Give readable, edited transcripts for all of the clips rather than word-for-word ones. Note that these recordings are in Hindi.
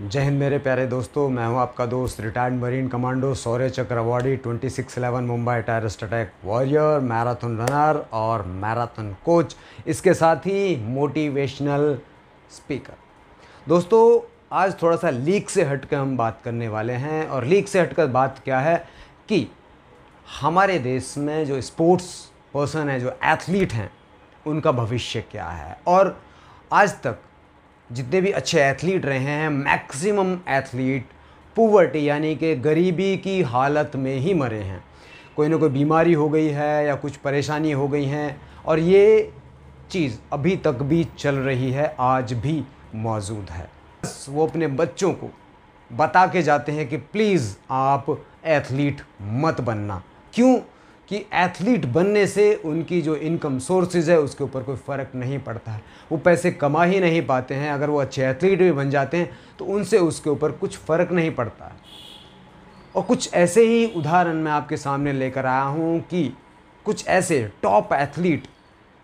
जय हिंद मेरे प्यारे दोस्तों, मैं हूं आपका दोस्त रिटायर्ड मरीन कमांडो शौर्य चक्र awardee 2611 Mumbai terrorist attack warrior, marathon runner और मैराथन कोच, इसके साथ ही मोटिवेशनल स्पीकर। दोस्तों, आज थोड़ा सा लीक से हटकर हम बात करने वाले हैं। और लीक से हटकर बात क्या है कि हमारे देश में जो स्पोर्ट्स पर्सन है, जो एथलीट हैं, उनका भविष्य क्या है। और आज तक जितने भी अच्छे एथलीट रहे हैं, मैक्सिमम एथलीट पुवर्टी यानी कि गरीबी की हालत में ही मरे हैं। कोई ना कोई बीमारी हो गई है या कुछ परेशानी हो गई हैं, और ये चीज़ अभी तक भी चल रही है, आज भी मौजूद है। वो अपने बच्चों को बता के जाते हैं कि प्लीज़ आप एथलीट मत बनना। क्यों? कि एथलीट बनने से उनकी जो इनकम सोर्सेज है उसके ऊपर कोई फ़र्क नहीं पड़ता है, वो पैसे कमा ही नहीं पाते हैं। अगर वो अच्छे एथलीट भी बन जाते हैं तो उनसे उसके ऊपर कुछ फ़र्क नहीं पड़ता है। और कुछ ऐसे ही उदाहरण मैं आपके सामने लेकर आया हूँ कि कुछ ऐसे टॉप एथलीट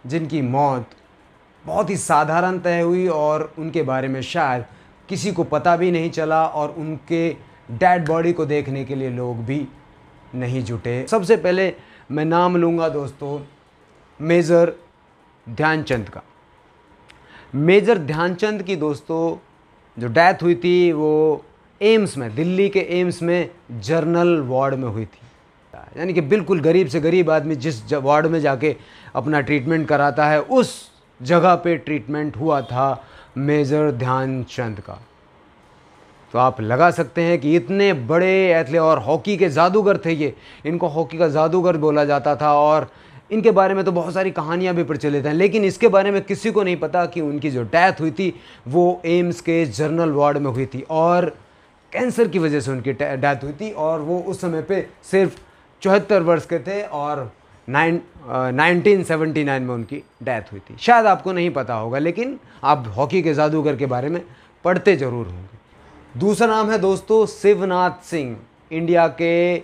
जिनकी मौत बहुत ही साधारणतः हुई और उनके बारे में शायद किसी को पता भी नहीं चला, और उनके डेड बॉडी को देखने के लिए लोग भी नहीं जुटे। सबसे पहले मैं नाम लूँगा दोस्तों मेजर ध्यानचंद का। मेजर ध्यानचंद की दोस्तों जो डेथ हुई थी वो एम्स में, दिल्ली के एम्स में जर्नल वार्ड में हुई थी। यानी कि बिल्कुल गरीब से गरीब आदमी जिस वार्ड में जाके अपना ट्रीटमेंट कराता है, उस जगह पे ट्रीटमेंट हुआ था मेजर ध्यानचंद का। तो आप लगा सकते हैं कि इतने बड़े एथलीट और हॉकी के जादूगर थे ये, इनको हॉकी का जादूगर बोला जाता था। और इनके बारे में तो बहुत सारी कहानियां भी प्रचलित हैं, लेकिन इसके बारे में किसी को नहीं पता कि उनकी जो डेथ हुई थी वो एम्स के जर्नल वार्ड में हुई थी, और कैंसर की वजह से उनकी डेथ हुई थी। और वो उस समय पे सिर्फ 74 वर्ष के थे, और 1979 में उनकी डेथ हुई थी। शायद आपको नहीं पता होगा, लेकिन आप हॉकी के जादूगर के बारे में पढ़ते ज़रूर होंगे। दूसरा नाम है दोस्तों शिवनाथ सिंह, इंडिया के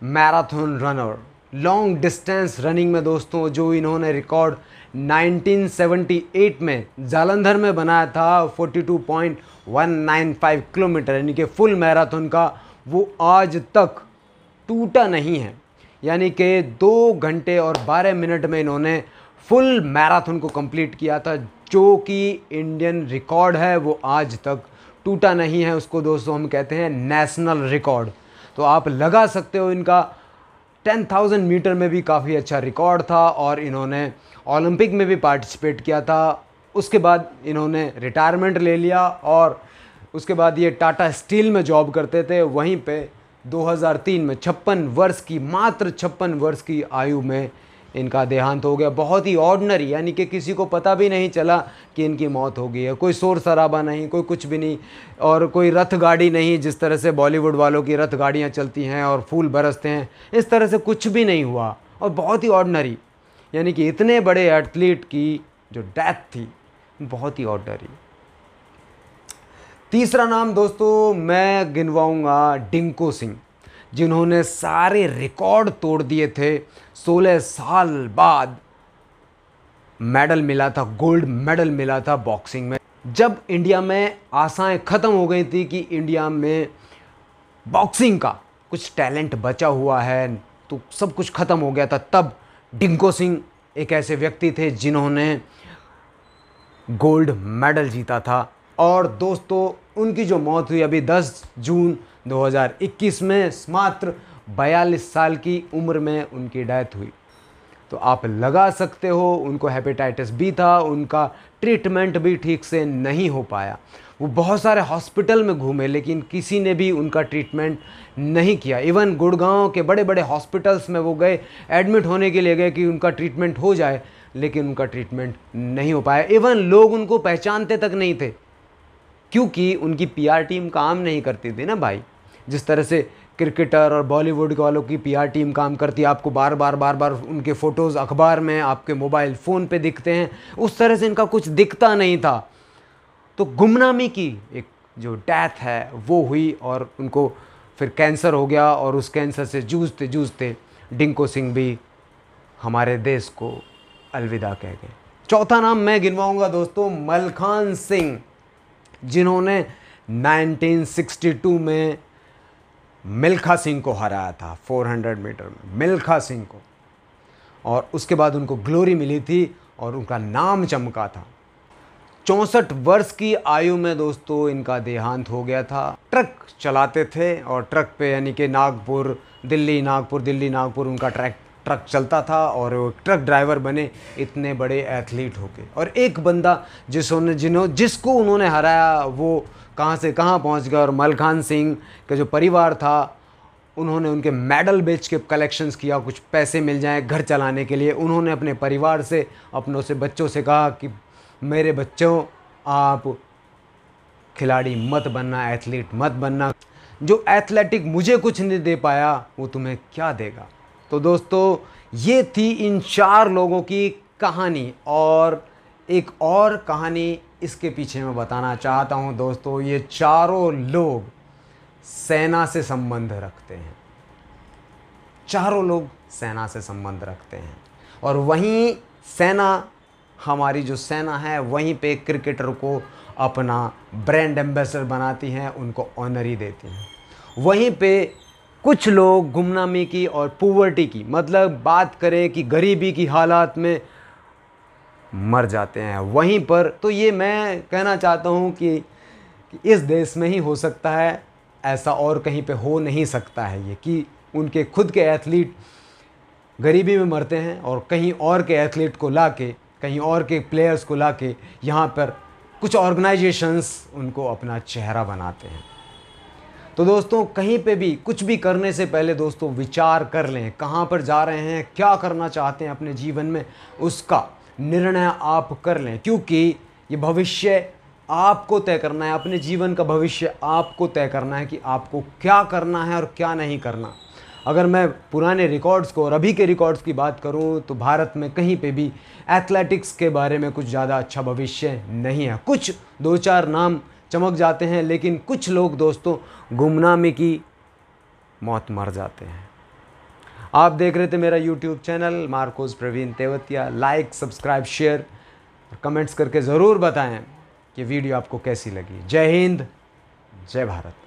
marathon runner. Long distance running में दोस्तों जो इन्होंने रिकॉर्ड 1978 में जालंधर में बनाया था 42.195 किलोमीटर, यानी कि फुल मैराथन का, वो आज तक टूटा नहीं है। यानी कि 2 घंटे और 12 मिनट में इन्होंने फुल मैराथन को कंप्लीट किया था, जो कि इंडियन रिकॉर्ड है, वो आज तक टूटा नहीं है। उसको दोस्तों हम कहते हैं नेशनल रिकॉर्ड। तो आप लगा सकते हो इनका 10,000 मीटर में भी काफ़ी अच्छा रिकॉर्ड था, और इन्होंने ओलंपिक में भी पार्टिसिपेट किया था। उसके बाद इन्होंने रिटायरमेंट ले लिया, और उसके बाद ये टाटा स्टील में जॉब करते थे। वहीं पे 2003 में 56 वर्ष की आयु में इनका देहांत हो गया। बहुत ही ऑर्डिनरी, यानी कि किसी को पता भी नहीं चला कि इनकी मौत हो गई है। कोई शोर शराबा नहीं, कोई कुछ भी नहीं, और कोई रथ गाड़ी नहीं जिस तरह से बॉलीवुड वालों की रथ गाड़ियाँ चलती हैं और फूल बरसते हैं, इस तरह से कुछ भी नहीं हुआ। और बहुत ही ऑर्डिनरी, यानी कि इतने बड़े एथलीट की जो डेथ थी बहुत ही ऑर्डिनरी। तीसरा नाम दोस्तों मैं गिनवाऊंगा डिंको सिंह, जिन्होंने सारे रिकॉर्ड तोड़ दिए थे। 16 साल बाद मेडल मिला था, गोल्ड मेडल मिला था बॉक्सिंग में। जब इंडिया में आशाएं ख़त्म हो गई थी कि इंडिया में बॉक्सिंग का कुछ टैलेंट बचा हुआ है, तो सब कुछ ख़त्म हो गया था, तब डिंको सिंह एक ऐसे व्यक्ति थे जिन्होंने गोल्ड मेडल जीता था। और दोस्तों उनकी जो मौत हुई अभी 10 जून 2021 में, मात्र 42 साल की उम्र में उनकी डेथ हुई। तो आप लगा सकते हो उनको हेपेटाइटिस बी था, उनका ट्रीटमेंट भी ठीक से नहीं हो पाया। वो बहुत सारे हॉस्पिटल में घूमे, लेकिन किसी ने भी उनका ट्रीटमेंट नहीं किया। इवन गुड़गांव के बड़े बड़े हॉस्पिटल्स में वो गए, एडमिट होने के लिए गए कि उनका ट्रीटमेंट हो जाए, लेकिन उनका ट्रीटमेंट नहीं हो पाया। इवन लोग उनको पहचानते तक नहीं थे, क्योंकि उनकी पीआर टीम काम नहीं करती थी ना भाई। जिस तरह से क्रिकेटर और बॉलीवुड वालों की पीआर टीम काम करती है, आपको बार बार उनके फ़ोटोज़ अखबार में, आपके मोबाइल फ़ोन पे दिखते हैं, उस तरह से इनका कुछ दिखता नहीं था। तो गुमनामी की एक जो डेथ है वो हुई, और उनको फिर कैंसर हो गया, और उस कैंसर से जूझते जूझते डिंको सिंह भी हमारे देश को अलविदा कह गए। चौथा नाम मैं गिनवाऊंगा दोस्तों मलखान सिंह, जिन्होंने 1962 में मिल्खा सिंह को हराया था 400 मीटर में, मिल्खा सिंह को। और उसके बाद उनको ग्लोरी मिली थी और उनका नाम चमका था। 64 वर्ष की आयु में दोस्तों इनका देहांत हो गया था। ट्रक चलाते थे और ट्रक पे यानी कि नागपुर दिल्ली नागपुर उनका ट्रक चलता था और वो ट्रक ड्राइवर बने इतने बड़े एथलीट होके। और एक बंदा जिसको उन्होंने हराया वो कहाँ से कहाँ पहुँच गया। और मलखान सिंह का जो परिवार था उन्होंने उनके मेडल बेच के कलेक्शंस किया, कुछ पैसे मिल जाएं घर चलाने के लिए। उन्होंने अपने परिवार से बच्चों से कहा कि मेरे बच्चों आप खिलाड़ी मत बनना, एथलीट मत बनना, जो एथलेटिक मुझे कुछ नहीं दे पाया वो तुम्हें क्या देगा। तो दोस्तों ये थी इन 4 लोगों की कहानी। और एक और कहानी इसके पीछे मैं बताना चाहता हूँ दोस्तों। ये चारों लोग सेना से संबंध रखते हैं, चारों लोग सेना से संबंध रखते हैं। और वहीं सेना, हमारी जो सेना है, वहीं पे क्रिकेटर को अपना ब्रांड एम्बेसडर बनाती हैं, उनको ऑनरी देती हैं। वहीं पे कुछ लोग गुमनामी की और पुवर्टी की, मतलब बात करें कि गरीबी की हालात में मर जाते हैं वहीं पर। तो ये मैं कहना चाहता हूँ कि इस देश में ही हो सकता है, ऐसा और कहीं पे हो नहीं सकता है ये कि उनके खुद के एथलीट गरीबी में मरते हैं और कहीं और के एथलीट को लाके, कहीं और के प्लेयर्स को लाके यहाँ पर कुछ ऑर्गेनाइजेशंस उनको अपना चेहरा बनाते हैं। तो दोस्तों कहीं पे भी कुछ भी करने से पहले दोस्तों विचार कर लें, कहाँ पर जा रहे हैं, क्या करना चाहते हैं अपने जीवन में, उसका निर्णय आप कर लें। क्योंकि ये भविष्य आपको तय करना है, अपने जीवन का भविष्य आपको तय करना है कि आपको क्या करना है और क्या नहीं करना। अगर मैं पुराने रिकॉर्ड्स को और अभी के रिकॉर्ड्स की बात करूं तो भारत में कहीं पे भी एथलेटिक्स के बारे में कुछ ज़्यादा अच्छा भविष्य नहीं है। कुछ 2-4 नाम चमक जाते हैं, लेकिन कुछ लोग दोस्तों गुमनामी की मौत मर जाते हैं। आप देख रहे थे मेरा YouTube channel Marcos Praveen Tewatia. Like, subscribe, share और कमेंट्स करके ज़रूर बताएं कि वीडियो आपको कैसी लगी। जय हिंद, जय भारत।